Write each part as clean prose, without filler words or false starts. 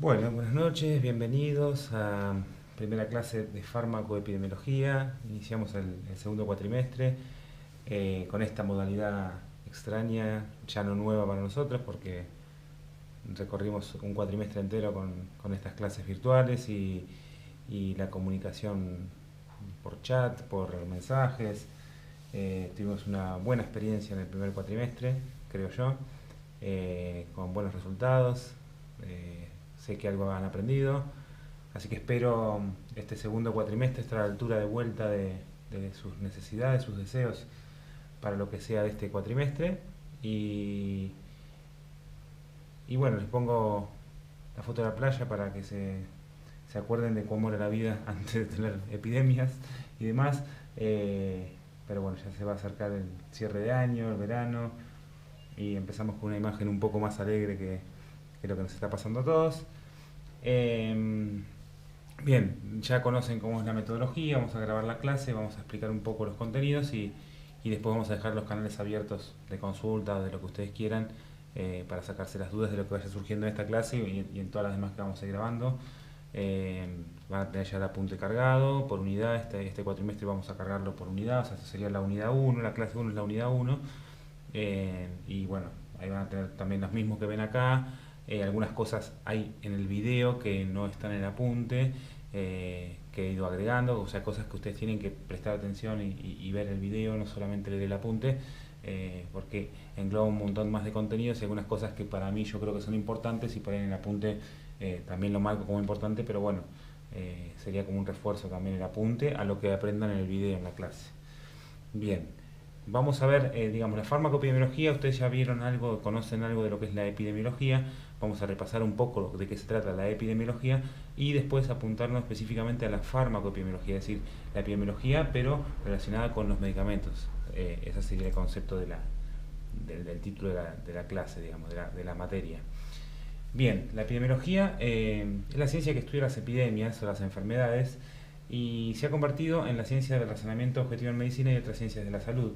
Bueno, buenas noches, bienvenidos a primera clase de farmacoepidemiología. Iniciamos el segundo cuatrimestre con esta modalidad extraña, ya no nueva para nosotros, porque recorrimos un cuatrimestre entero con estas clases virtuales y la comunicación por chat, por mensajes. Tuvimos una buena experiencia en el primer cuatrimestre, creo yo, con buenos resultados. Sé que algo han aprendido, así que espero este segundo cuatrimestre estar a la altura de vuelta de sus necesidades, sus deseos para lo que sea de este cuatrimestre. Y bueno, les pongo la foto de la playa para que se acuerden de cómo era la vida antes de tener epidemias y demás. Pero bueno, ya se va a acercar el cierre de año, el verano, y empezamos con una imagen un poco más alegre que lo que nos está pasando a todos. Bien, ya conocen cómo es la metodología, vamos a grabar la clase, vamos a explicar un poco los contenidos y después vamos a dejar los canales abiertos de consulta, de lo que ustedes quieran, para sacarse las dudas de lo que vaya surgiendo en esta clase y en todas las demás que vamos a ir grabando. Van a tener ya el apunte cargado por unidad. Este cuatrimestre vamos a cargarlo por unidad, o sea, esto sería la unidad uno, la clase uno es la unidad uno. Y bueno, ahí van a tener también los mismos que ven acá. Algunas cosas hay en el video que no están en el apunte, que he ido agregando, o sea, cosas que ustedes tienen que prestar atención y ver el video, no solamente leer el apunte, porque engloba un montón más de contenidos y algunas cosas que para mí yo creo que son importantes y por ahí en el apunte también lo marco como importante, pero bueno, sería como un refuerzo también el apunte a lo que aprendan en el video en la clase. Bien, vamos a ver, digamos, la farmacoepidemiología. Ustedes ya vieron algo, conocen algo de lo que es la epidemiología. Vamos a repasar un poco de qué se trata la epidemiología y después apuntarnos específicamente a la farmacoepidemiología, es decir, la epidemiología pero relacionada con los medicamentos. Ese sería el concepto del título de la clase, digamos, de la materia. Bien, la epidemiología es la ciencia que estudia las epidemias o las enfermedades y se ha convertido en la ciencia del razonamiento objetivo en medicina y otras ciencias de la salud.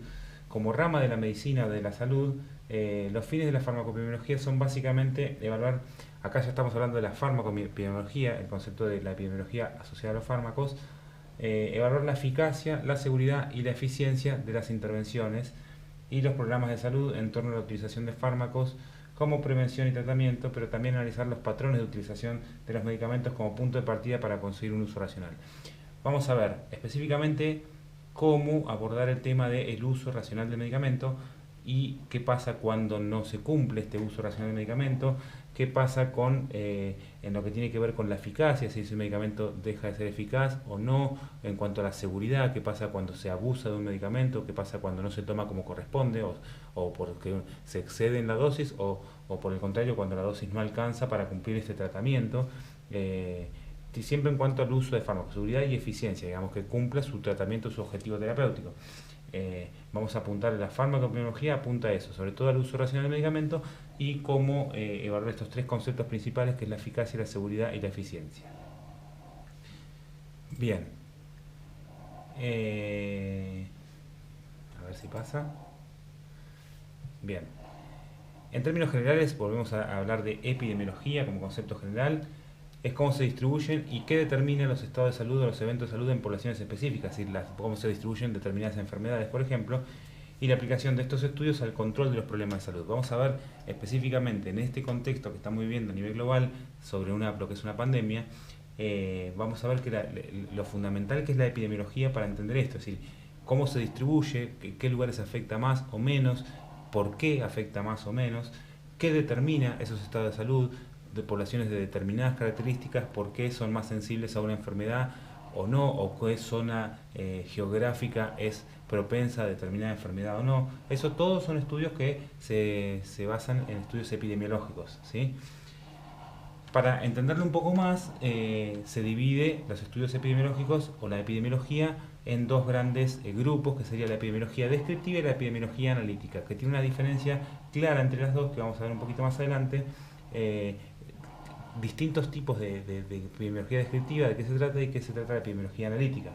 Como rama de la medicina o de la salud, los fines de la farmacoepidemiología son básicamente evaluar, acá ya estamos hablando de la farmacoepidemiología, el concepto de la epidemiología asociada a los fármacos, evaluar la eficacia, la seguridad y la eficiencia de las intervenciones y los programas de salud en torno a la utilización de fármacos como prevención y tratamiento, pero también analizar los patrones de utilización de los medicamentos como punto de partida para conseguir un uso racional. Vamos a ver específicamente cómo abordar el tema del uso racional del medicamento y qué pasa cuando no se cumple este uso racional del medicamento, qué pasa en lo que tiene que ver con la eficacia, si ese medicamento deja de ser eficaz o no, en cuanto a la seguridad, qué pasa cuando se abusa de un medicamento, qué pasa cuando no se toma como corresponde o porque se excede en la dosis o por el contrario cuando la dosis no alcanza para cumplir este tratamiento. Siempre en cuanto al uso de fármacos, seguridad y eficiencia, digamos, que cumpla su tratamiento, su objetivo terapéutico. Vamos a apuntar a la farmacoepidemiología, apunta a eso, sobre todo al uso racional del medicamento y cómo evaluar estos tres conceptos principales, que es la eficacia, la seguridad y la eficiencia. Bien. A ver si pasa. Bien. En términos generales, volvemos a hablar de epidemiología como concepto general. Es cómo se distribuyen y qué determinan los estados de salud o los eventos de salud en poblaciones específicas, es decir, cómo se distribuyen determinadas enfermedades, por ejemplo, y la aplicación de estos estudios al control de los problemas de salud. Vamos a ver específicamente en este contexto que estamos viviendo a nivel global sobre lo que es una pandemia. Vamos a ver lo fundamental que es la epidemiología para entender esto, es decir, cómo se distribuye, qué lugares afecta más o menos, por qué afecta más o menos, qué determina esos estados de salud de poblaciones de determinadas características, por qué son más sensibles a una enfermedad o no, o qué zona geográfica es propensa a determinada enfermedad o no. Eso todos son estudios que se basan en estudios epidemiológicos, ¿sí? Para entenderlo un poco más, se divide los estudios epidemiológicos o la epidemiología en dos grandes grupos, que sería la epidemiología descriptiva y la epidemiología analítica, que tiene una diferencia clara entre las dos, que vamos a ver un poquito más adelante. Distintos tipos de epidemiología descriptiva, de qué se trata y qué se trata de epidemiología analítica.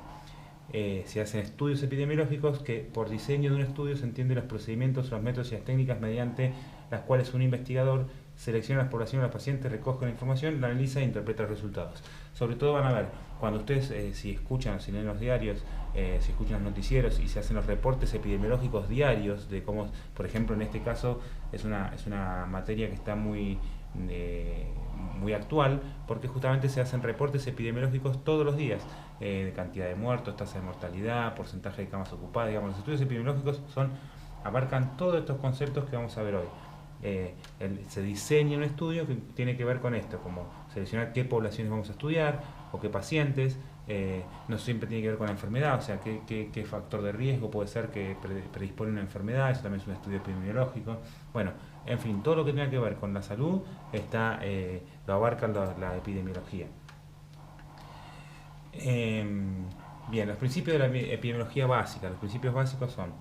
Se hacen estudios epidemiológicos que por diseño de un estudio se entienden los procedimientos, los métodos y las técnicas mediante las cuales un investigador selecciona las poblaciones de los pacientes, recoge la información, la analiza e interpreta los resultados. Sobre todo van a ver, cuando ustedes, si escuchan o si leen los diarios, si escuchan los noticieros y se hacen los reportes epidemiológicos diarios de cómo, por ejemplo, en este caso es una materia que está muy actual, porque justamente se hacen reportes epidemiológicos todos los días, de cantidad de muertos, tasa de mortalidad, porcentaje de camas ocupadas. Digamos, los estudios epidemiológicos abarcan todos estos conceptos que vamos a ver hoy. Se diseña un estudio que tiene que ver con esto, como seleccionar qué poblaciones vamos a estudiar o qué pacientes. No siempre tiene que ver con la enfermedad, o sea, qué factor de riesgo puede ser que predispone una enfermedad. Eso también es un estudio epidemiológico. Bueno, en fin, todo lo que tenga que ver con la salud lo abarca la epidemiología. Bien, los principios de la epidemiología básica. Los principios básicos son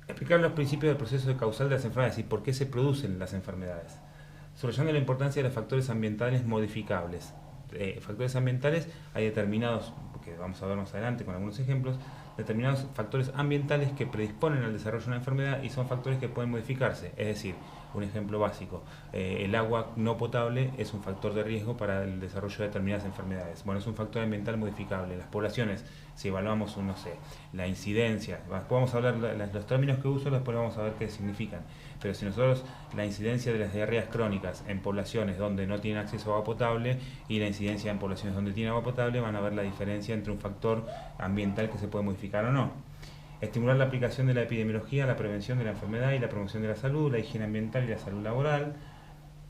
explicar los principios del proceso causal de las enfermedades y por qué se producen las enfermedades. Subrayando la importancia de los factores ambientales modificables. Factores ambientales hay determinados, que vamos a ver más adelante con algunos ejemplos, determinados factores ambientales que predisponen al desarrollo de una enfermedad y son factores que pueden modificarse. Es decir, un ejemplo básico, el agua no potable es un factor de riesgo para el desarrollo de determinadas enfermedades. Bueno, es un factor ambiental modificable. Las poblaciones, si evaluamos, no sé, la incidencia, podemos hablar los términos que uso, después vamos a ver qué significan. Pero si nosotros la incidencia de las diarreas crónicas en poblaciones donde no tienen acceso a agua potable y la incidencia en poblaciones donde tienen agua potable, van a ver la diferencia entre un factor ambiental que se puede modificar o no. Estimular la aplicación de la epidemiología a la prevención de la enfermedad y la promoción de la salud, la higiene ambiental y la salud laboral.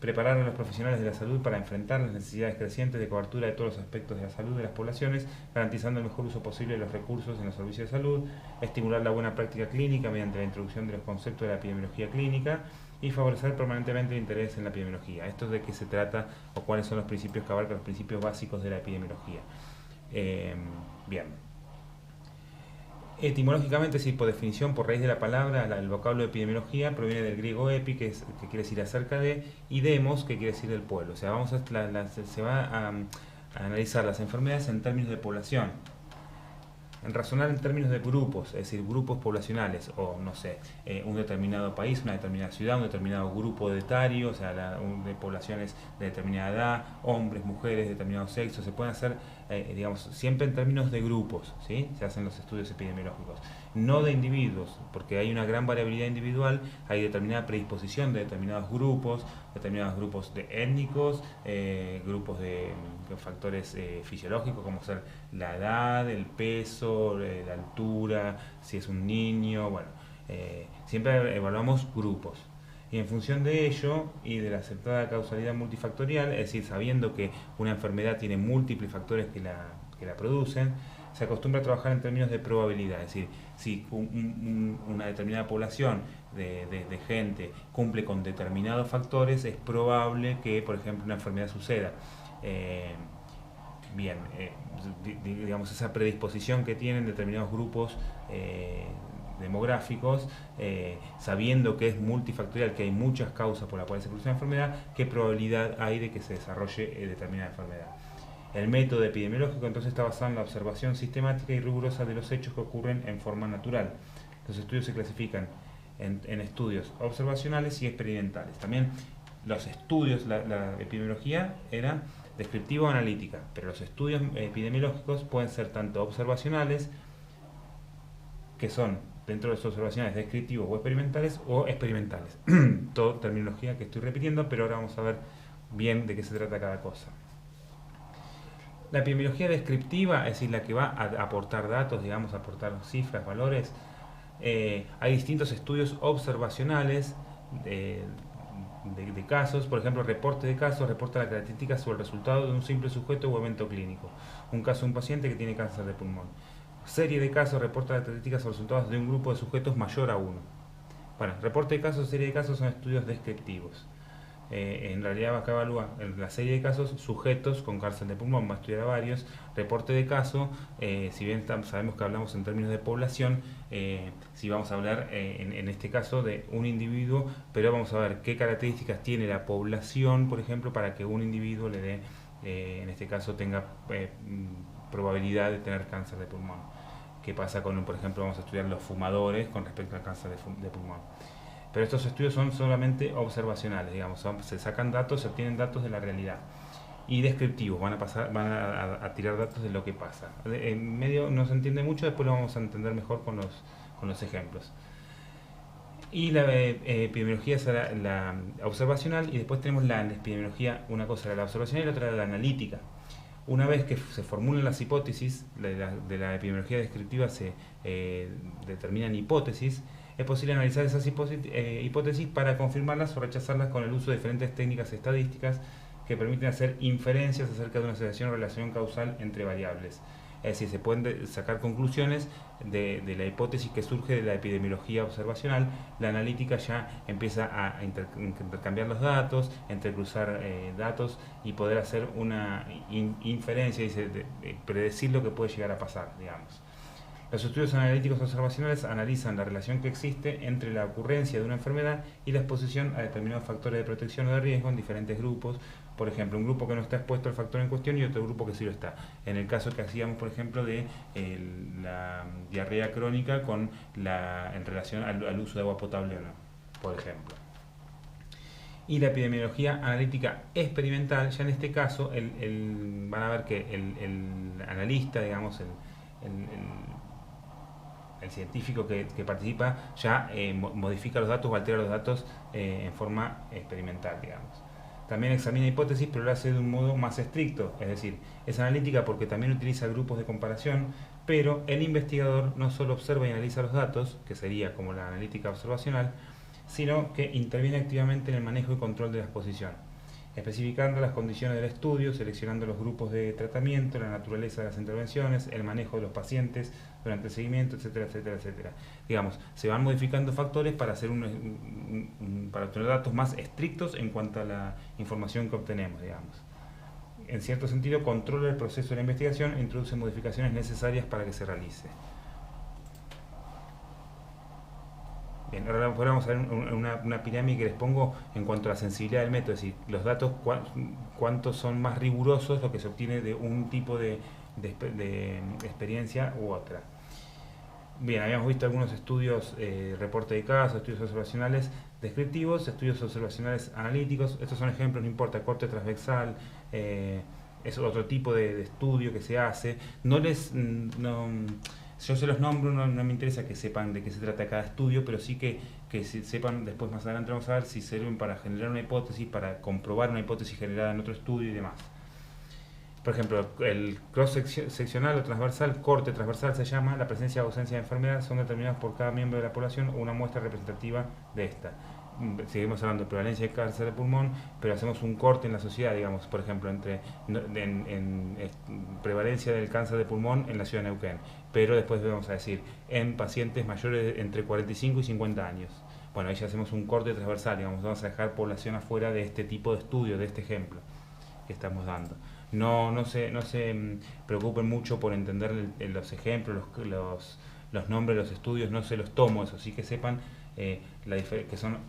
Preparar a los profesionales de la salud para enfrentar las necesidades crecientes de cobertura de todos los aspectos de la salud de las poblaciones, garantizando el mejor uso posible de los recursos en los servicios de salud. Estimular la buena práctica clínica mediante la introducción de los conceptos de la epidemiología clínica y favorecer permanentemente el interés en la epidemiología. Esto es de qué se trata o cuáles son los principios que abarcan los principios básicos de la epidemiología. Bien. Etimológicamente, sí, por definición, por raíz de la palabra, el vocablo de epidemiología proviene del griego epi, que quiere decir acerca de, y demos, que quiere decir del pueblo. O sea, se va a analizar las enfermedades en términos de población, en razonar en términos de grupos, es decir, grupos poblacionales, o no sé, un determinado país, una determinada ciudad, un determinado grupo etario, o sea, de poblaciones de determinada edad, hombres, mujeres, determinado sexo. Se pueden hacer, digamos, siempre en términos de grupos, ¿sí? Se hacen los estudios epidemiológicos, no de individuos, porque hay una gran variabilidad individual, hay determinada predisposición de determinados grupos de étnicos, grupos de factores fisiológicos, como ser la edad, el peso, la altura, si es un niño. Bueno, siempre evaluamos grupos. Y en función de ello y de la aceptada causalidad multifactorial, es decir, sabiendo que una enfermedad tiene múltiples factores que la producen, se acostumbra a trabajar en términos de probabilidad. Es decir, si una determinada población de gente cumple con determinados factores, es probable que, por ejemplo, una enfermedad suceda. Digamos, esa predisposición que tienen determinados grupos demográficos, sabiendo que es multifactorial, que hay muchas causas por las cuales se produce una enfermedad, qué probabilidad hay de que se desarrolle determinada enfermedad. El método epidemiológico entonces está basado en la observación sistemática y rigurosa de los hechos que ocurren en forma natural. Los estudios se clasifican en estudios observacionales y experimentales. También los estudios, la epidemiología era descriptiva o analítica, pero los estudios epidemiológicos pueden ser tanto observacionales, que son dentro de los observacionales descriptivos o experimentales, Todo terminología que estoy repitiendo, pero ahora vamos a ver bien de qué se trata cada cosa. La epidemiología descriptiva, es decir, la que va a aportar datos, digamos, a aportar cifras, valores. Hay distintos estudios observacionales de casos. Por ejemplo, reporte de casos reporta las características o el resultado de un simple sujeto o evento clínico. Un caso de un paciente que tiene cáncer de pulmón. Serie de casos reporta las características o resultados de un grupo de sujetos mayor a 1. Bueno, reporte de casos, serie de casos son estudios descriptivos. En realidad acá evalúa la serie de casos, sujetos con cáncer de pulmón, va a estudiar a varios. Reporte de caso, si bien sabemos que hablamos en términos de población, si vamos a hablar en este caso de un individuo, pero vamos a ver qué características tiene la población, por ejemplo, para que un individuo le dé, en este caso, tenga probabilidad de tener cáncer de pulmón. ¿Qué pasa con, por ejemplo, vamos a estudiar los fumadores con respecto al cáncer de pulmón? pero estos estudios son solamente observacionales, digamos, se sacan datos, se obtienen datos de la realidad. Y descriptivos, van a tirar datos de lo que pasa. En medio no se entiende mucho, después lo vamos a entender mejor con los ejemplos. Y la epidemiología es la observacional, y después tenemos la epidemiología, una cosa era la observacional y la otra era la analítica. Una vez que se formulan las hipótesis, de la epidemiología descriptiva se determinan hipótesis, es posible analizar esas hipótesis para confirmarlas o rechazarlas con el uso de diferentes técnicas estadísticas que permiten hacer inferencias acerca de una asociación o relación causal entre variables. Es decir, se pueden sacar conclusiones de la hipótesis que surge de la epidemiología observacional. La analítica ya empieza a intercambiar los datos, entrecruzar datos y poder hacer una inferencia, predecir lo que puede llegar a pasar, digamos. Los estudios analíticos observacionales analizan la relación que existe entre la ocurrencia de una enfermedad y la exposición a determinados factores de protección o de riesgo en diferentes grupos. Por ejemplo, un grupo que no está expuesto al factor en cuestión y otro grupo que sí lo está. En el caso que hacíamos, por ejemplo, de la diarrea crónica en relación al uso de agua potable o no, por ejemplo. Y la epidemiología analítica experimental, ya en este caso, van a ver que el analista, digamos, el científico que participa ya modifica los datos o altera los datos en forma experimental, digamos. También examina hipótesis, pero lo hace de un modo más estricto, es decir, es analítica porque también utiliza grupos de comparación, pero el investigador no solo observa y analiza los datos, que sería como la analítica observacional, sino que interviene activamente en el manejo y control de la exposición, especificando las condiciones del estudio, seleccionando los grupos de tratamiento, la naturaleza de las intervenciones, el manejo de los pacientes durante el seguimiento, etcétera, etcétera, etcétera. Digamos, se van modificando factores para hacer para obtener datos más estrictos en cuanto a la información que obtenemos, digamos. En cierto sentido, controla el proceso de la investigación e introduce modificaciones necesarias para que se realice. Bien, ahora vamos a ver una pirámide que les pongo en cuanto a la sensibilidad del método, es decir, los datos cuántos son más rigurosos lo que se obtiene de un tipo de experiencia u otra. Bien, habíamos visto algunos estudios, reporte de casos, estudios observacionales descriptivos, estudios observacionales analíticos. Estos son ejemplos, no importa, corte transversal, es otro tipo de estudio que se hace. Yo se los nombro, no me interesa que sepan de qué se trata cada estudio, pero sí que sepan, después más adelante vamos a ver si sirven para generar una hipótesis, para comprobar una hipótesis generada en otro estudio y demás. Por ejemplo, el cross-seccional o transversal, corte transversal se llama, la presencia o ausencia de enfermedad son determinados por cada miembro de la población o una muestra representativa de esta. Seguimos hablando de prevalencia de cáncer de pulmón, pero hacemos un corte en la sociedad, digamos, por ejemplo, en prevalencia del cáncer de pulmón en la ciudad de Neuquén, pero después vamos a decir en pacientes mayores entre 45 y 50 años. Bueno, ahí ya hacemos un corte transversal, digamos, vamos a dejar población afuera de este tipo de estudio, de este ejemplo que estamos dando. No se preocupen mucho por entender los ejemplos, los nombres de los estudios, no se los tomo, eso sí que sepan que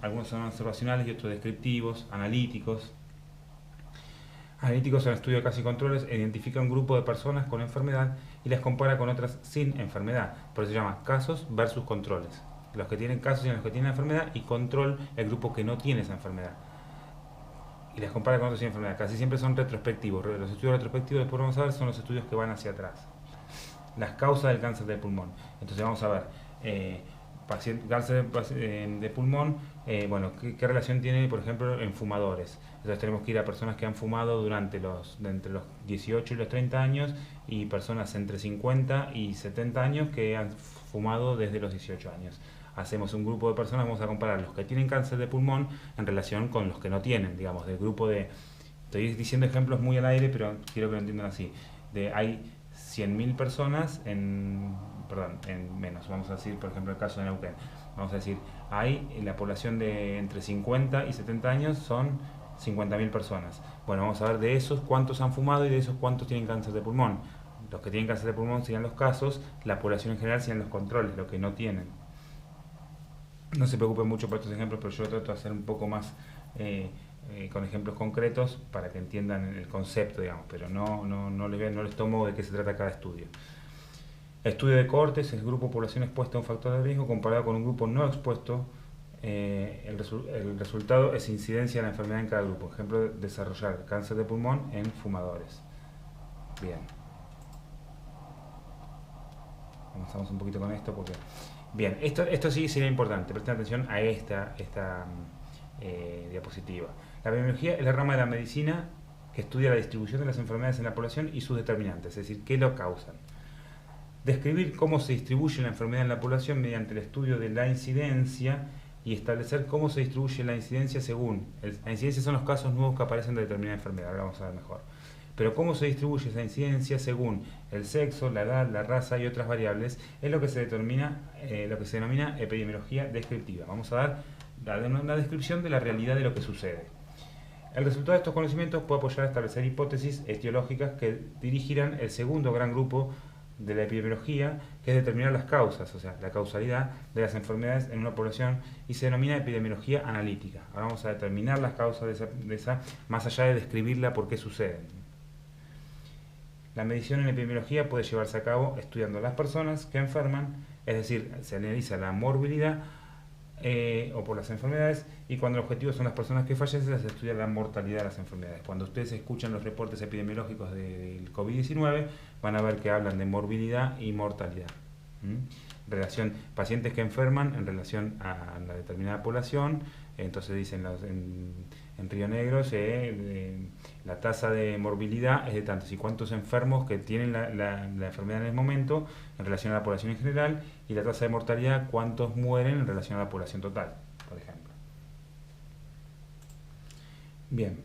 algunos son observacionales y otros descriptivos, analíticos. Analíticos son estudios de casos y controles, identifica un grupo de personas con enfermedad y las compara con otras sin enfermedad, por eso se llama casos versus controles. Los que tienen casos y los que tienen enfermedad, y control el grupo que no tiene esa enfermedad. Y las compara con otros sin enfermedad. Casi siempre son retrospectivos. Los estudios retrospectivos, después vamos a ver, son los estudios que van hacia atrás. Las causas del cáncer de pulmón. Entonces vamos a ver, cáncer de pulmón, bueno, ¿qué relación tiene, por ejemplo, en fumadores? Entonces tenemos que ir a personas que han fumado entre los 18 y los 30 años y personas entre 50 y 70 años que han fumado desde los 18 años. Hacemos un grupo de personas, vamos a comparar los que tienen cáncer de pulmón en relación con los que no tienen, digamos, del grupo de... Estoy diciendo ejemplos muy al aire, pero quiero que lo entiendan así. Hay 100.000 personas en menos, vamos a decir, por ejemplo, el caso de Neuquén. Vamos a decir, la población de entre 50 y 70 años son 50.000 personas. Bueno, vamos a ver de esos cuántos han fumado y de esos cuántos tienen cáncer de pulmón. Los que tienen cáncer de pulmón serían los casos, la población en general serían los controles, los que no tienen. No se preocupen mucho por estos ejemplos, pero yo trato de hacer un poco más con ejemplos concretos para que entiendan el concepto, digamos, pero no les tomo de qué se trata cada estudio. Estudio de cortes, es el grupo de población expuesta a un factor de riesgo comparado con un grupo no expuesto el resultado es incidencia de la enfermedad en cada grupo. Ejemplo, desarrollar cáncer de pulmón en fumadores. Bien. Avanzamos un poquito con esto porque... Bien, esto sí sería importante. Presten atención a esta diapositiva. La epidemiología es la rama de la medicina que estudia la distribución de las enfermedades en la población y sus determinantes, es decir, qué lo causan. Describir cómo se distribuye la enfermedad en la población mediante el estudio de la incidencia y establecer cómo se distribuye la incidencia según... La incidencia son los casos nuevos que aparecen de determinada enfermedad, ahora vamos a ver mejor. Pero cómo se distribuye esa incidencia según el sexo, la edad, la raza y otras variables es lo que se denomina epidemiología descriptiva. Vamos a dar una descripción de la realidad de lo que sucede. El resultado de estos conocimientos puede apoyar a establecer hipótesis etiológicas que dirigirán el segundo gran grupo de la epidemiología, que es determinar las causas, o sea, la causalidad de las enfermedades en una población, y se denomina epidemiología analítica. Ahora vamos a determinar las causas de esa más allá de describirla por qué suceden. La medición en epidemiología puede llevarse a cabo estudiando a las personas que enferman, es decir, se analiza la morbilidad o por las enfermedades, y cuando el objetivo son las personas que fallecen, se estudia la mortalidad de las enfermedades. Cuando ustedes escuchan los reportes epidemiológicos del COVID-19, van a ver que hablan de morbilidad y mortalidad. Relación pacientes que enferman en relación a la determinada población. Entonces dicen en Río Negro la tasa de morbilidad es de tantos y cuántos enfermos que tienen la enfermedad en el momento en relación a la población en general, y la tasa de mortalidad cuántos mueren en relación a la población total, por ejemplo. Bien,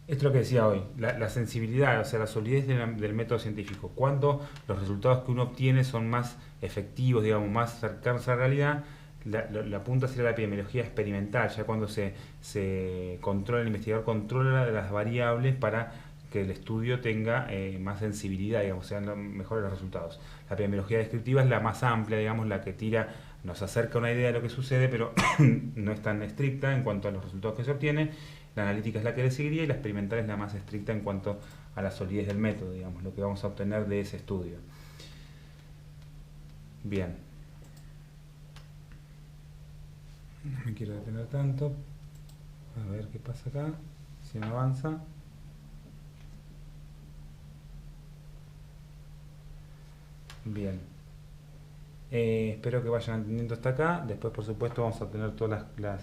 esto es lo que decía hoy, la sensibilidad, o sea, la solidez del método científico. Cuando los resultados que uno obtiene son más efectivos, digamos, más cercanos a la realidad, la punta sería la epidemiología experimental, ya cuando se controla, el investigador controla las variables para que el estudio tenga más sensibilidad, digamos, sean mejores los resultados. La epidemiología descriptiva es la más amplia, digamos, la que nos acerca una idea de lo que sucede, pero no es tan estricta en cuanto a los resultados que se obtienen. La analítica es la que le seguiría, y la experimental es la más estricta en cuanto a la solidez del método, digamos, lo que vamos a obtener de ese estudio. Bien. No me quiero detener tanto. A ver qué pasa acá. Si no avanza. Bien. Espero que vayan entendiendo hasta acá. Después, por supuesto, vamos a tener todas las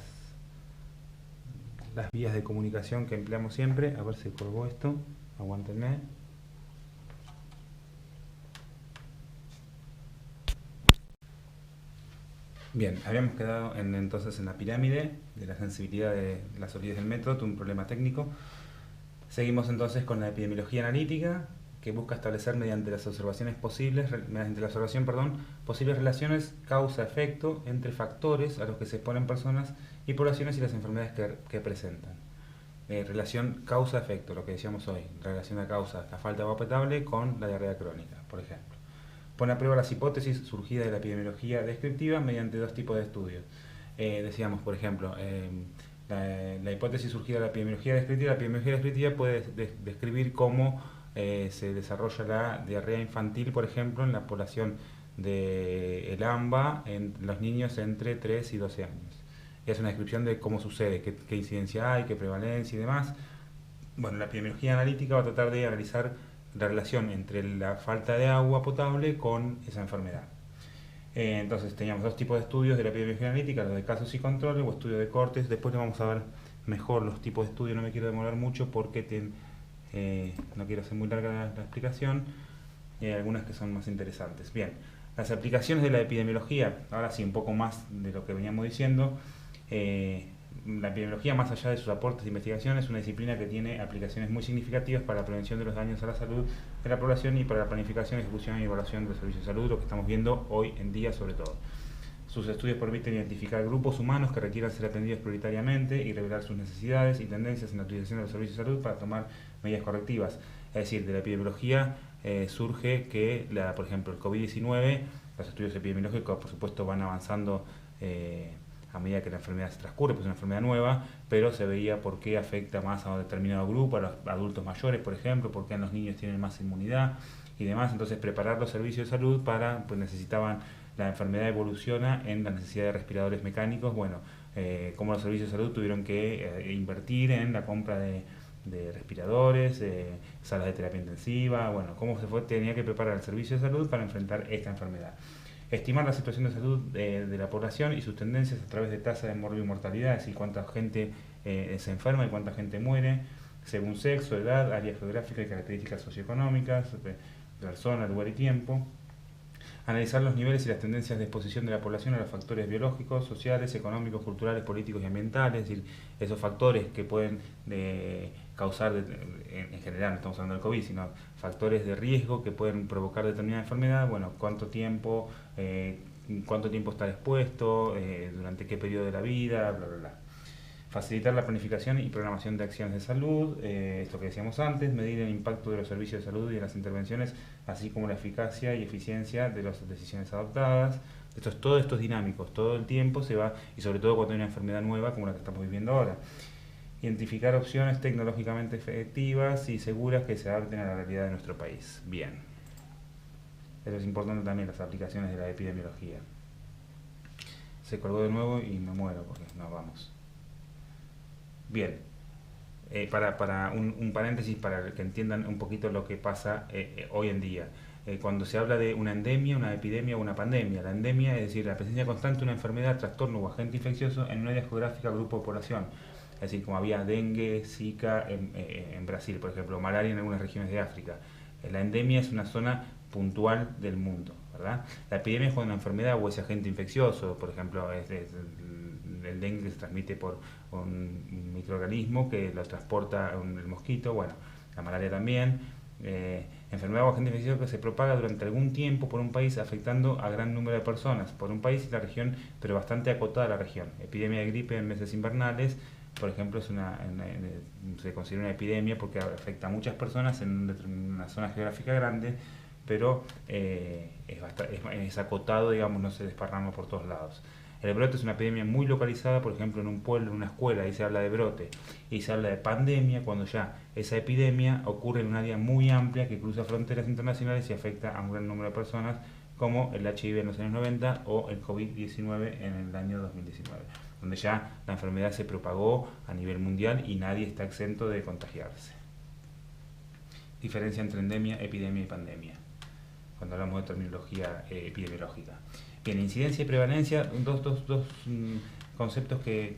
vías de comunicación que empleamos siempre. A ver si colgó esto. Aguántenme. Bien, habíamos quedado entonces en la pirámide de la sensibilidad de la solidez del método, un problema técnico. Seguimos entonces con la epidemiología analítica, que busca establecer mediante la observación, posibles relaciones causa-efecto entre factores a los que se exponen personas y poblaciones y las enfermedades que presentan. Relación causa-efecto, lo que decíamos hoy, relación de causa, la falta de agua potable con la diarrea crónica, por ejemplo. Pone a prueba las hipótesis surgidas de la epidemiología descriptiva mediante dos tipos de estudios. Decíamos, por ejemplo, la hipótesis surgida de la epidemiología descriptiva puede describir cómo se desarrolla la diarrea infantil, por ejemplo, en la población de el AMBA en los niños entre 3 y 12 años. Es una descripción de cómo sucede, qué incidencia hay, qué prevalencia y demás. Bueno, la epidemiología analítica va a tratar de analizar la relación entre la falta de agua potable con esa enfermedad. Entonces teníamos dos tipos de estudios de la epidemiología analítica, los de casos y controles o estudio de cortes. Después vamos a ver mejor los tipos de estudios, no me quiero demorar mucho porque no quiero hacer muy larga la explicación, y hay algunas que son más interesantes. Bien, las aplicaciones de la epidemiología, ahora sí un poco más de lo que veníamos diciendo. La epidemiología, más allá de sus aportes de investigación, es una disciplina que tiene aplicaciones muy significativas para la prevención de los daños a la salud de la población y para la planificación, ejecución y evaluación de los servicios de salud, lo que estamos viendo hoy en día sobre todo. Sus estudios permiten identificar grupos humanos que requieran ser atendidos prioritariamente y revelar sus necesidades y tendencias en la utilización de los servicios de salud para tomar medidas correctivas. Es decir, de la epidemiología surge que, por ejemplo, el COVID-19, los estudios epidemiológicos por supuesto van avanzando a medida que la enfermedad se transcurre, pues es una enfermedad nueva, pero se veía por qué afecta más a un determinado grupo, a los adultos mayores, por ejemplo, por qué en los niños tienen más inmunidad y demás. Entonces preparar los servicios de salud pues necesitaban la enfermedad evoluciona en la necesidad de respiradores mecánicos, bueno, cómo los servicios de salud tuvieron que invertir en la compra de respiradores, salas de terapia intensiva, bueno, cómo tenía que preparar el servicio de salud para enfrentar esta enfermedad. Estimar la situación de salud de la población y sus tendencias a través de tasa de mortalidad, es decir, cuánta gente se enferma y cuánta gente muere, según sexo, edad, área geográfica y características socioeconómicas, persona, lugar y tiempo. Analizar los niveles y las tendencias de exposición de la población a los factores biológicos, sociales, económicos, culturales, políticos y ambientales, es decir, esos factores que pueden causar, en general, no estamos hablando del COVID, sino factores de riesgo que pueden provocar determinada enfermedad, bueno, cuánto tiempo estar expuesto, durante qué periodo de la vida, bla, bla, bla. Facilitar la planificación y programación de acciones de salud, esto que decíamos antes, medir el impacto de los servicios de salud y de las intervenciones, así como la eficacia y eficiencia de las decisiones adoptadas. Todo esto es dinámico, todo el tiempo se va, y sobre todo cuando hay una enfermedad nueva como la que estamos viviendo ahora. Identificar opciones tecnológicamente efectivas y seguras que se adapten a la realidad de nuestro país. Bien. Eso es importante también, las aplicaciones de la epidemiología. Se colgó de nuevo y me muero porque no vamos. Bien, para un paréntesis para que entiendan un poquito lo que pasa hoy en día. Cuando se habla de una endemia, una epidemia o una pandemia, la endemia es decir, la presencia constante de una enfermedad, trastorno o agente infeccioso en un área geográfica o grupo de población. Es decir, como había dengue, zika en Brasil, por ejemplo, malaria en algunas regiones de África. La endemia es una zona puntual del mundo, ¿verdad? La epidemia es cuando una enfermedad o ese agente infeccioso, por ejemplo, el dengue se transmite por un microorganismo que lo transporta el mosquito, bueno, la malaria también. Enfermedad o agente infeccioso que se propaga durante algún tiempo por un país afectando a gran número de personas, por un país y la región, pero bastante acotada la región. Epidemia de gripe en meses invernales, por ejemplo, se considera una epidemia porque afecta a muchas personas en una zona geográfica grande, pero es acotado, digamos, no se desparrama por todos lados. El brote es una epidemia muy localizada, por ejemplo, en un pueblo, en una escuela, ahí se habla de brote. Y se habla de pandemia cuando ya esa epidemia ocurre en un área muy amplia que cruza fronteras internacionales y afecta a un gran número de personas, como el HIV en los años 90 o el COVID-19 en el año 2019, donde ya la enfermedad se propagó a nivel mundial y nadie está exento de contagiarse. Diferencia entre endemia, epidemia y pandemia, cuando hablamos de terminología epidemiológica. Bien, incidencia y prevalencia, dos conceptos que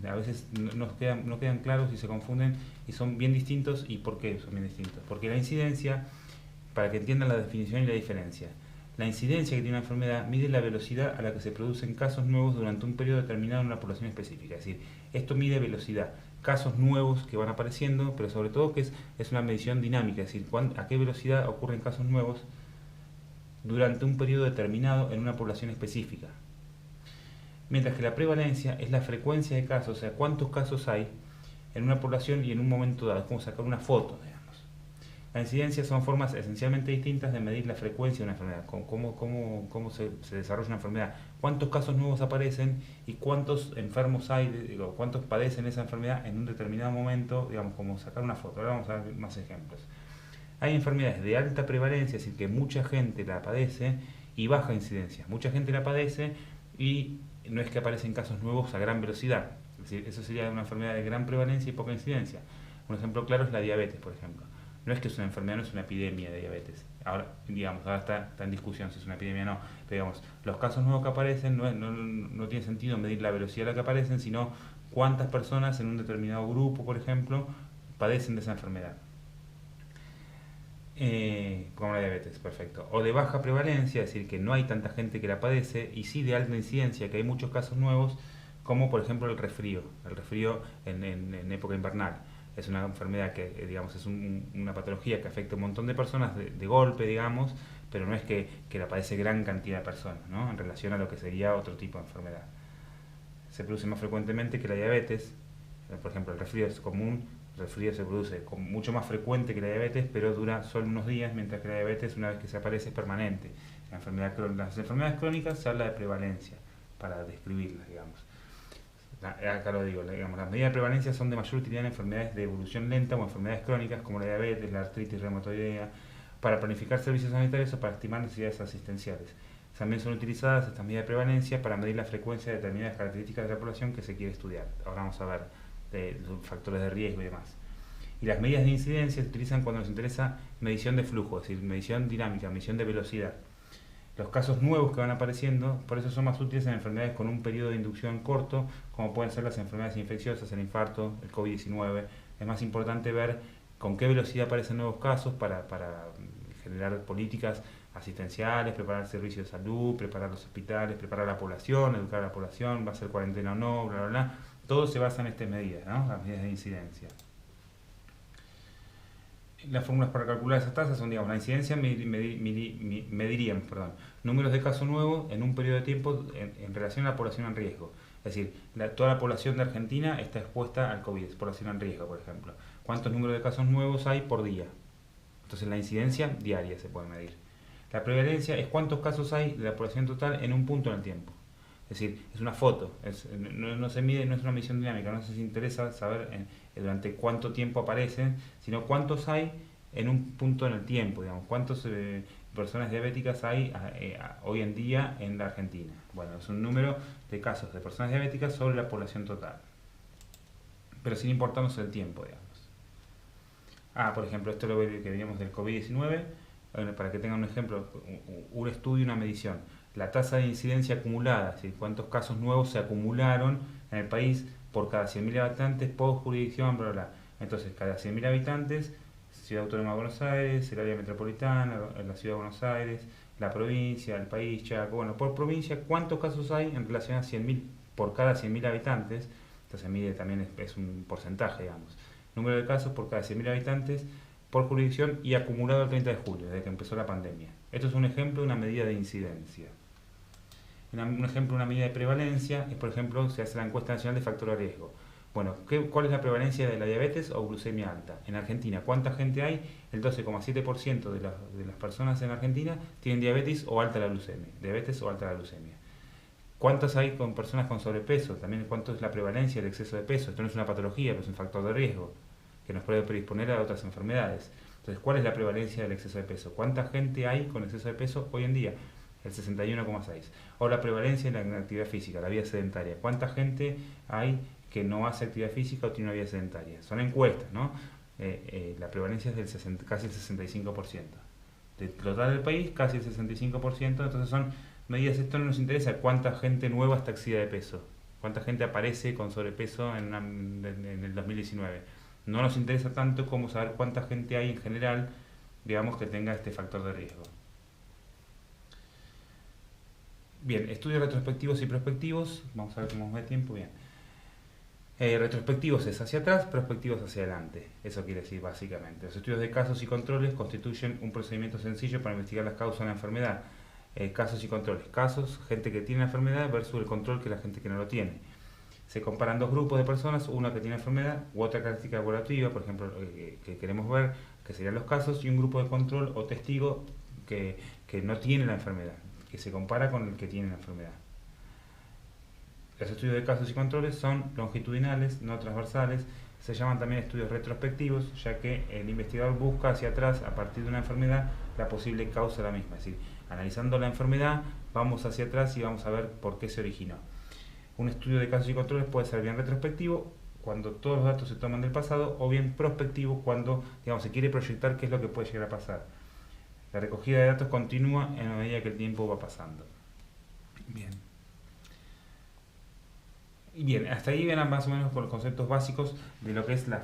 a veces no quedan claros y se confunden y son bien distintos. ¿Y por qué son bien distintos? Porque la incidencia, para que entiendan la definición y la diferencia, la incidencia que tiene una enfermedad mide la velocidad a la que se producen casos nuevos durante un periodo determinado en una población específica. Es decir, esto mide velocidad, casos nuevos que van apareciendo, pero sobre todo que es una medición dinámica, es decir, a qué velocidad ocurren casos nuevos durante un periodo determinado en una población específica. Mientras que la prevalencia es la frecuencia de casos, o sea, cuántos casos hay en una población y en un momento dado, es como sacar una foto, digamos. La incidencia son formas esencialmente distintas de medir la frecuencia de una enfermedad, cómo se desarrolla una enfermedad, cuántos casos nuevos aparecen y cuántos enfermos hay, cuántos padecen esa enfermedad en un determinado momento, digamos, como sacar una foto. Ahora vamos a ver más ejemplos. Hay enfermedades de alta prevalencia, es decir, que mucha gente la padece, y baja incidencia. Mucha gente la padece y no es que aparecen casos nuevos a gran velocidad. Es decir, eso sería una enfermedad de gran prevalencia y poca incidencia. Un ejemplo claro es la diabetes, por ejemplo. No es que es una enfermedad, no es una epidemia de diabetes. Ahora está en discusión si es una epidemia o no. Pero digamos, los casos nuevos que aparecen no tiene sentido medir la velocidad a la que aparecen, sino cuántas personas en un determinado grupo, por ejemplo, padecen de esa enfermedad. Como la diabetes, perfecto. O de baja prevalencia, es decir, que no hay tanta gente que la padece, y sí de alta incidencia, que hay muchos casos nuevos, como por ejemplo el resfrío en época invernal. Es una enfermedad que, digamos, es una patología que afecta a un montón de personas de golpe, digamos, pero no es que la padece gran cantidad de personas, ¿no? En relación a lo que sería otro tipo de enfermedad. Se produce más frecuentemente que la diabetes. Por ejemplo, el resfrío es común. El resfrío se produce mucho más frecuente que la diabetes, pero dura solo unos días, mientras que la diabetes, una vez que se aparece, es permanente. Las enfermedades crónicas se habla de prevalencia, para describirlas, digamos. Acá lo digo, digamos, las medidas de prevalencia son de mayor utilidad en enfermedades de evolución lenta o enfermedades crónicas como la diabetes, la artritis reumatoidea, para planificar servicios sanitarios o para estimar necesidades asistenciales. También son utilizadas estas medidas de prevalencia para medir la frecuencia de determinadas características de la población que se quiere estudiar. Ahora vamos a ver los factores de riesgo y demás. Y las medidas de incidencia se utilizan cuando nos interesa medición de flujo, es decir, medición dinámica, medición de velocidad. Los casos nuevos que van apareciendo, por eso son más útiles en enfermedades con un periodo de inducción corto, como pueden ser las enfermedades infecciosas, el infarto, el COVID-19. Es más importante ver con qué velocidad aparecen nuevos casos para generar políticas asistenciales, preparar el servicio de salud, preparar los hospitales, preparar a la población, educar a la población, va a ser cuarentena o no, bla, bla, bla. Todo se basa en estas medidas, ¿no? Las medidas de incidencia. Las fórmulas para calcular esas tasas son, digamos, la incidencia medirían números de casos nuevos en un periodo de tiempo en relación a la población en riesgo. Es decir, toda la población de Argentina está expuesta al COVID, es población en riesgo, por ejemplo. ¿Cuántos números de casos nuevos hay por día? Entonces la incidencia diaria se puede medir. La prevalencia es cuántos casos hay de la población total en un punto en el tiempo. Es decir, es una foto, no se mide, no es una medición dinámica, no se interesa saber durante cuánto tiempo aparecen, sino cuántos hay en un punto en el tiempo, digamos, cuántas personas diabéticas hay hoy en día en la Argentina. Bueno, es un número de casos de personas diabéticas sobre la población total, pero sin importarnos el tiempo, digamos. Por ejemplo, esto es lo que veníamos del COVID-19, para que tengan un ejemplo, un estudio, una medición. La tasa de incidencia acumulada, es decir, cuántos casos nuevos se acumularon en el país por cada 100.000 habitantes por jurisdicción, bla, bla, bla. Entonces, cada 100.000 habitantes, Ciudad Autónoma de Buenos Aires, el área metropolitana, la Ciudad de Buenos Aires, la provincia, el país, Chaco. Bueno, por provincia, ¿cuántos casos hay en relación a 100.000 por cada 100.000 habitantes? Entonces, mide también es un porcentaje, digamos. Número de casos por cada 100.000 habitantes por jurisdicción y acumulado el 30 de julio, desde que empezó la pandemia. Esto es un ejemplo de una medida de incidencia. Un ejemplo de una medida de prevalencia es, por ejemplo, se hace la encuesta nacional de factor de riesgo. Bueno, ¿cuál es la prevalencia de la diabetes o glucemia alta? En Argentina, ¿cuánta gente hay? El 12,7% de las personas en Argentina tienen diabetes o alta la glucemia. Diabetes o alta la glucemia. ¿Cuántas hay con personas con sobrepeso? También, ¿cuánto es la prevalencia del exceso de peso? Esto no es una patología, pero es un factor de riesgo que nos puede predisponer a otras enfermedades. Entonces, ¿cuál es la prevalencia del exceso de peso? ¿Cuánta gente hay con exceso de peso hoy en día? El 61,6. O la prevalencia de la actividad física, la vida sedentaria. ¿Cuánta gente hay que no hace actividad física o tiene una vida sedentaria? Son encuestas, ¿no? La prevalencia es del casi el 65%. Del total del país, casi el 65%. Entonces son medidas, esto no nos interesa cuánta gente nueva está excedida de peso. Cuánta gente aparece con sobrepeso en el 2019. No nos interesa tanto como saber cuánta gente hay en general, digamos, que tenga este factor de riesgo. Bien, estudios retrospectivos y prospectivos. Vamos a ver cómo nos va el tiempo. Bien. Retrospectivos es hacia atrás, prospectivos hacia adelante. Eso quiere decir básicamente. Los estudios de casos y controles constituyen un procedimiento sencillo para investigar las causas de la enfermedad. Casos y controles. Casos, gente que tiene la enfermedad versus el control que la gente que no lo tiene. Se comparan dos grupos de personas, una que tiene enfermedad u otra característica evaluativa, por ejemplo, que queremos ver, que serían los casos, y un grupo de control o testigo que no tiene la enfermedad, que se compara con el que tiene la enfermedad. Los estudios de casos y controles son longitudinales, no transversales, se llaman también estudios retrospectivos, ya que el investigador busca hacia atrás, a partir de una enfermedad, la posible causa de la misma. Es decir, analizando la enfermedad, vamos hacia atrás y vamos a ver por qué se originó. Un estudio de casos y controles puede ser bien retrospectivo, cuando todos los datos se toman del pasado, o bien prospectivo, cuando, digamos, se quiere proyectar qué es lo que puede llegar a pasar. La recogida de datos continúa en la medida que el tiempo va pasando. Bien. Y bien, hasta ahí verán más o menos con los conceptos básicos de lo que es la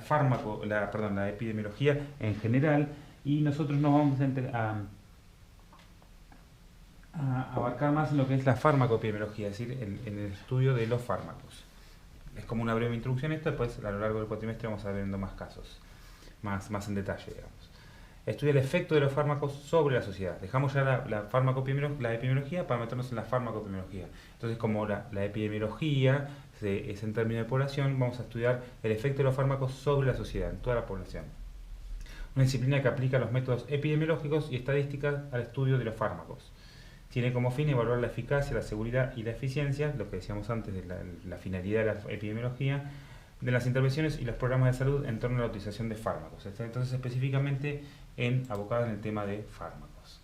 epidemiología en general, y nosotros nos vamos a abarcar más en lo que es la farmacoepidemiología, es decir, el estudio de los fármacos. Es como una breve introducción esto, después a lo largo del cuatrimestre vamos a ver viendo más casos, más en detalle, digamos. Estudia el efecto de los fármacos sobre la sociedad. Dejamos ya la epidemiología para meternos en la farmacoepidemiología. Entonces, como la epidemiología es en términos de población, vamos a estudiar el efecto de los fármacos sobre la sociedad, en toda la población. Una disciplina que aplica los métodos epidemiológicos y estadísticas al estudio de los fármacos. Tiene como fin evaluar la eficacia, la seguridad y la eficiencia, lo que decíamos antes de la finalidad de la epidemiología, de las intervenciones y los programas de salud en torno a la utilización de fármacos. Entonces, específicamente abocados en el tema de fármacos.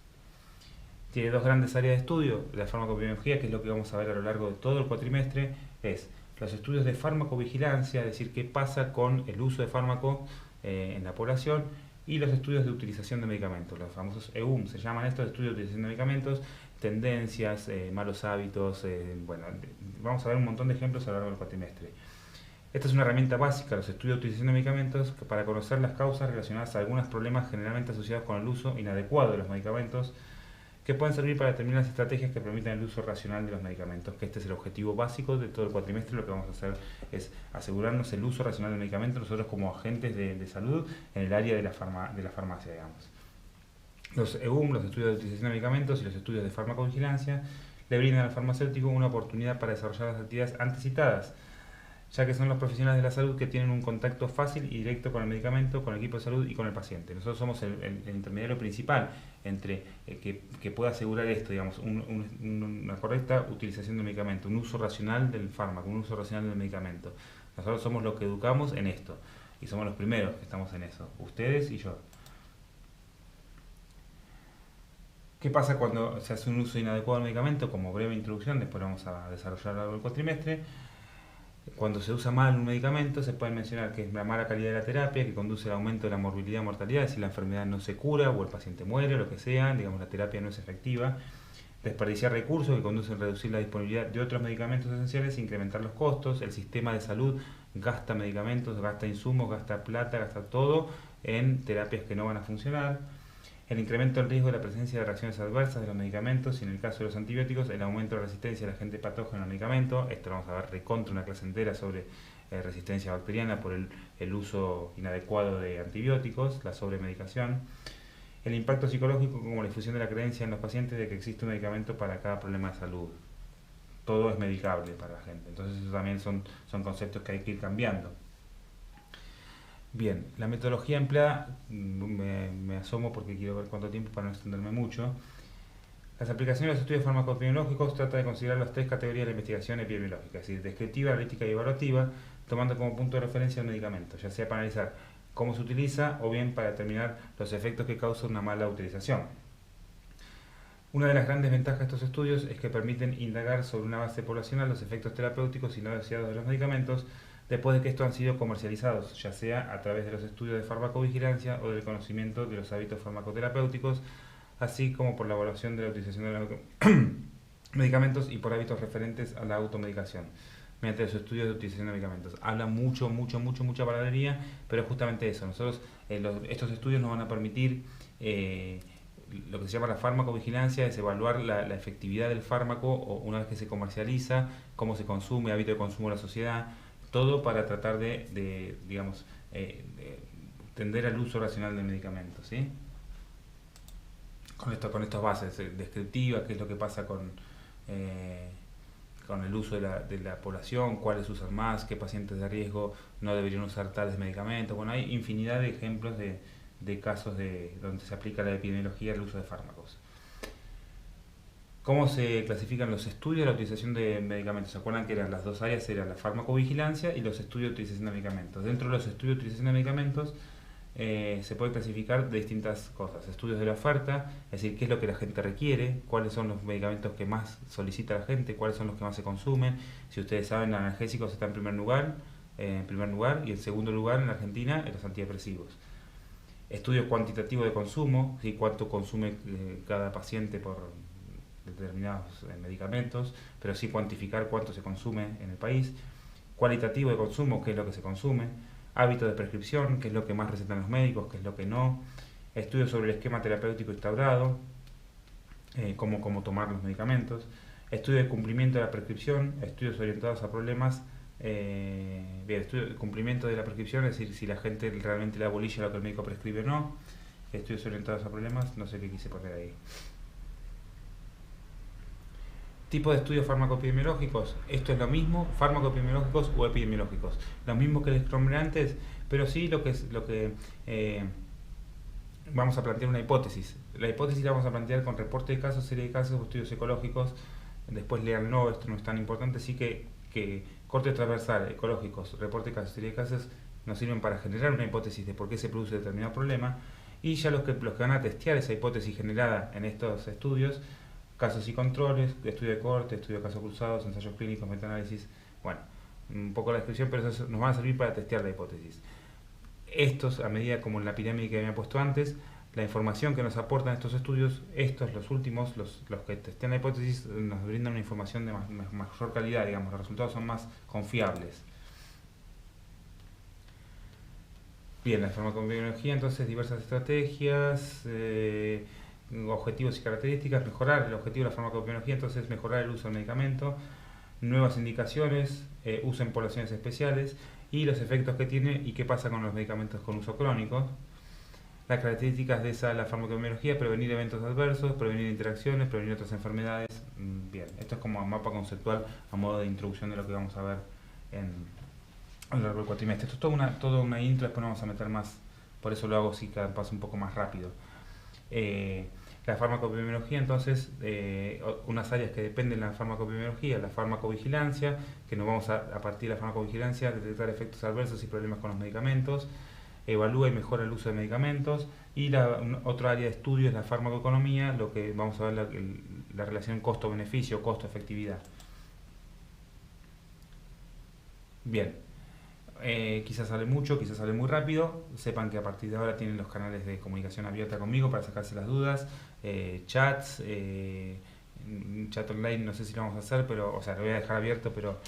Tiene dos grandes áreas de estudio. La farmacoepidemiología, que es lo que vamos a ver a lo largo de todo el cuatrimestre, es los estudios de farmacovigilancia, es decir, qué pasa con el uso de fármacos en la población, y los estudios de utilización de medicamentos, los famosos EUM, se llaman estos estudios de utilización de medicamentos, tendencias, malos hábitos, bueno, vamos a ver un montón de ejemplos a lo largo del cuatrimestre. Esta es una herramienta básica, los estudios de utilización de medicamentos, para conocer las causas relacionadas a algunos problemas generalmente asociados con el uso inadecuado de los medicamentos, que pueden servir para determinar las estrategias que permitan el uso racional de los medicamentos, que este es el objetivo básico de todo el cuatrimestre. Lo que vamos a hacer es asegurarnos el uso racional del medicamento nosotros como agentes de salud en el área de la farmacia, digamos. Los EUM, los estudios de utilización de medicamentos, y los estudios de farmacovigilancia le brindan al farmacéutico una oportunidad para desarrollar las actividades antes citadas, ya que son los profesionales de la salud que tienen un contacto fácil y directo con el medicamento, con el equipo de salud y con el paciente. Nosotros somos el intermediario principal entre que pueda asegurar esto, digamos, una correcta utilización del medicamento, un uso racional del fármaco, un uso racional del medicamento. Nosotros somos los que educamos en esto, y somos los primeros que estamos en eso, ustedes y yo. ¿Qué pasa cuando se hace un uso inadecuado del medicamento? Como breve introducción, después lo vamos a desarrollar a lo largo del cuatrimestre. Cuando se usa mal un medicamento, se puede mencionar que es la mala calidad de la terapia, que conduce al aumento de la morbilidad y mortalidad, si la enfermedad no se cura o el paciente muere o lo que sea, digamos, la terapia no es efectiva. Desperdiciar recursos, que conducen a reducir la disponibilidad de otros medicamentos esenciales e incrementar los costos. El sistema de salud gasta medicamentos, gasta insumos, gasta plata, gasta todo en terapias que no van a funcionar. El incremento del riesgo de la presencia de reacciones adversas de los medicamentos, y en el caso de los antibióticos, el aumento de la resistencia del agente patógeno al medicamento. Esto lo vamos a ver recontra una clase entera sobre resistencia bacteriana por el uso inadecuado de antibióticos, la sobremedicación. El impacto psicológico, como la difusión de la creencia en los pacientes de que existe un medicamento para cada problema de salud. Todo es medicable para la gente. Entonces eso también son conceptos que hay que ir cambiando. Bien, la metodología empleada, me asomo porque quiero ver cuánto tiempo para no extenderme mucho. Las aplicaciones de los estudios farmacoepidemiológicos trata de considerar las tres categorías de la investigación epidemiológica, es decir, descriptiva, analítica y evaluativa, tomando como punto de referencia el medicamento, ya sea para analizar cómo se utiliza o bien para determinar los efectos que causa una mala utilización. Una de las grandes ventajas de estos estudios es que permiten indagar sobre una base poblacional los efectos terapéuticos y no deseados de los medicamentos, después de que estos han sido comercializados, ya sea a través de los estudios de farmacovigilancia o del conocimiento de los hábitos farmacoterapéuticos, así como por la evaluación de la utilización de los medicamentos y por hábitos referentes a la automedicación, mediante los estudios de utilización de medicamentos. Habla mucha palabrería, pero es justamente eso. Nosotros, estos estudios nos van a permitir lo que se llama la farmacovigilancia, es evaluar la efectividad del fármaco una vez que se comercializa, cómo se consume, hábito de consumo de la sociedad, todo para tratar de digamos, tender al uso racional del medicamento, ¿sí? Con estas bases descriptivas, qué es lo que pasa con el uso de la población, cuáles usan más, qué pacientes de riesgo no deberían usar tales medicamentos. Bueno, hay infinidad de ejemplos de casos donde se aplica la epidemiología al uso de fármacos. ¿Cómo se clasifican los estudios de la utilización de medicamentos? ¿Se acuerdan que eran las dos áreas? Eran la farmacovigilancia y los estudios de utilización de medicamentos. Dentro de los estudios de utilización de medicamentos se puede clasificar de distintas cosas. Estudios de la oferta, es decir, qué es lo que la gente requiere, cuáles son los medicamentos que más solicita la gente, cuáles son los que más se consumen. Si ustedes saben, analgésicos está en primer lugar, y en segundo lugar en Argentina los antidepresivos. Estudios cuantitativos de consumo, ¿sí? Cuánto consume cada paciente por determinados medicamentos, pero sí cuantificar cuánto se consume en el país. Cualitativo de consumo, qué es lo que se consume. Hábito de prescripción, qué es lo que más recetan los médicos, qué es lo que no. Estudios sobre el esquema terapéutico instaurado, cómo tomar los medicamentos. Estudio de cumplimiento de la prescripción, estudios orientados a problemas. Estudio de cumplimiento de la prescripción, es decir, si la gente realmente le da bolilla a lo que el médico prescribe o no. Estudios orientados a problemas, no sé qué quise poner ahí. Tipo de estudios farmacoepidemiológicos, esto es lo mismo, farmacoepidemiológicos o epidemiológicos, lo mismo que les nombré antes, pero sí vamos a plantear una hipótesis. La hipótesis la vamos a plantear con reporte de casos, serie de casos o estudios ecológicos. Después leanlo, esto no es tan importante, sí que corte transversal, ecológicos, reporte de casos, serie de casos nos sirven para generar una hipótesis de por qué se produce determinado problema, y ya los que van a testear esa hipótesis generada en estos estudios casos y controles, estudio de corte, estudio de casos cruzados, ensayos clínicos, metaanálisis. Bueno, un poco la descripción, pero eso nos van a servir para testear la hipótesis. Estos, a medida como en la pirámide que había puesto antes, la información que nos aportan estos estudios, estos, los últimos, los que testean la hipótesis, nos brindan una información de mayor calidad, digamos, los resultados son más confiables. Bien, la farmacobiología, entonces, diversas estrategias, objetivos y características, mejorar el objetivo de la farmacobiología, entonces mejorar el uso del medicamento, nuevas indicaciones, uso en poblaciones especiales y los efectos que tiene y qué pasa con los medicamentos con uso crónico. Las características de la farmacobiología: prevenir eventos adversos, prevenir interacciones, prevenir otras enfermedades. Bien, esto es como un mapa conceptual a modo de introducción de lo que vamos a ver a lo largo del cuatrimestre. Esto es toda una intro, después nos vamos a meter más, por eso lo hago así cada paso un poco más rápido. La farmacoepidemiología, entonces, unas áreas que dependen de la farmacoepidemiología: la farmacovigilancia, que nos vamos a partir de la farmacovigilancia, detectar efectos adversos y problemas con los medicamentos, evalúa y mejora el uso de medicamentos, y otra área de estudio es la farmacoeconomía, lo que vamos a ver la relación costo-beneficio, costo-efectividad. Bien, quizás sale mucho, quizás sale muy rápido. Sepan que a partir de ahora tienen los canales de comunicación abierta conmigo para sacarse las dudas, chats, chat online, no sé si lo vamos a hacer, pero, o sea, lo voy a dejar abierto, pero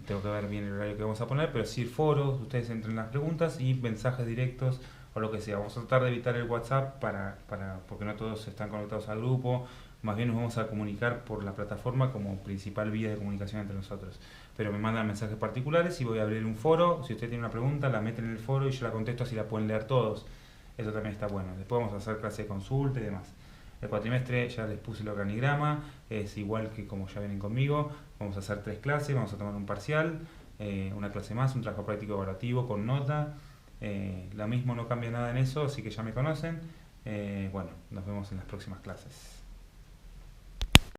tengo que ver bien el horario que vamos a poner, pero sí foros, ustedes entren las preguntas y mensajes directos o lo que sea. Vamos a tratar de evitar el WhatsApp porque no todos están conectados al grupo, más bien nos vamos a comunicar por la plataforma como principal vía de comunicación entre nosotros. Pero me mandan mensajes particulares y voy a abrir un foro. Si usted tiene una pregunta, la meten en el foro y yo la contesto, así la pueden leer todos. Eso también está bueno. Después vamos a hacer clase de consulta y demás. El cuatrimestre ya les puse el organigrama, es igual que como ya vienen conmigo. Vamos a hacer 3 clases, vamos a tomar un parcial, una clase más, un trabajo práctico evaluativo con nota. Lo mismo, no cambia nada en eso, así que ya me conocen. Bueno, nos vemos en las próximas clases.